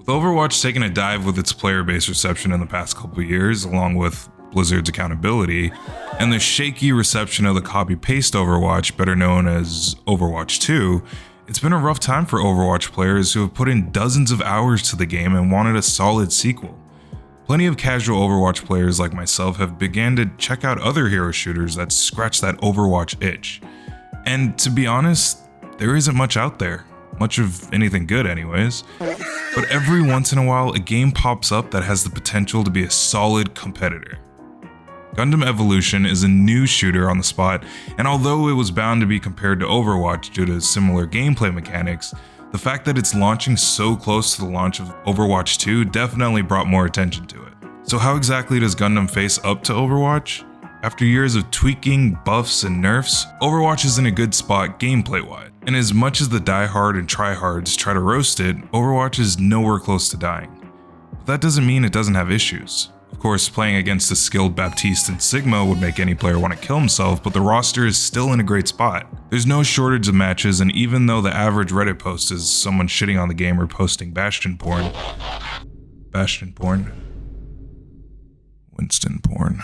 Overwatch taking a dive with its player base reception in the past couple of years, along with Blizzard's accountability, and the shaky reception of the copy-paste Overwatch, better known as Overwatch 2, it's been a rough time for Overwatch players who have put in dozens of hours to the game and wanted a solid sequel. Plenty of casual Overwatch players like myself have began to check out other hero shooters that scratch that Overwatch itch. And to be honest, there isn't much out there. Much of anything good anyways. But every once in a while, a game pops up that has the potential to be a solid competitor. Gundam Evolution is a new shooter on the spot, and although it was bound to be compared to Overwatch due to similar gameplay mechanics, the fact that it's launching so close to the launch of Overwatch 2 definitely brought more attention to it. So how exactly does Gundam face up to Overwatch? After years of tweaking, buffs, and nerfs, Overwatch is in a good spot gameplay-wise. And as much as the diehard and tryhards try to roast it, Overwatch is nowhere close to dying. But that doesn't mean it doesn't have issues. Of course, playing against the skilled Baptiste and Sigma would make any player want to kill himself, but the roster is still in a great spot. There's no shortage of matches, and even though the average Reddit post is someone shitting on the game or posting Bastion porn, Winston porn.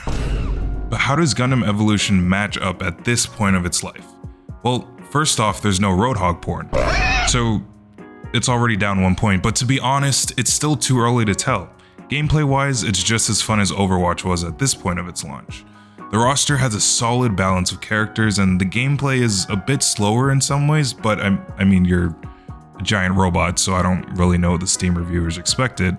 But how does Gundam Evolution match up at this point of its life? Well, first off, there's no Roadhog porn, so it's already down 1 point, but to be honest, it's still too early to tell. Gameplay-wise, it's just as fun as Overwatch was at this point of its launch. The roster has a solid balance of characters, and the gameplay is a bit slower in some ways, but I mean, you're a giant robot, so I don't really know what the Steam reviewers expected.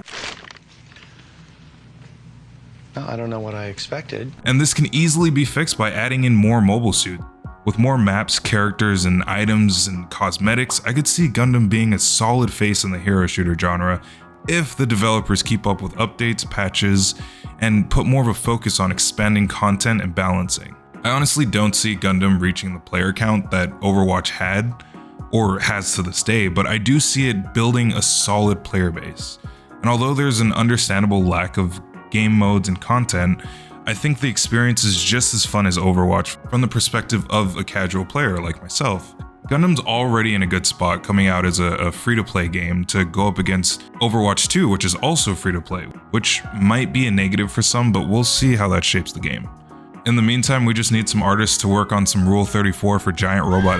I don't know what I expected. And this can easily be fixed by adding in more mobile suits. With more maps, characters, and items and cosmetics, I could see Gundam being a solid face in the hero shooter genre if the developers keep up with updates, patches, and put more of a focus on expanding content and balancing. I honestly don't see Gundam reaching the player count that Overwatch had, or has to this day, but I do see it building a solid player base. And although there's an understandable lack of game modes and content, I think the experience is just as fun as Overwatch from the perspective of a casual player like myself. Gundam's already in a good spot coming out as a free-to-play game to go up against Overwatch 2, which is also free-to-play, which might be a negative for some, but we'll see how that shapes the game. In the meantime, we just need some artists to work on some Rule 34 for giant robot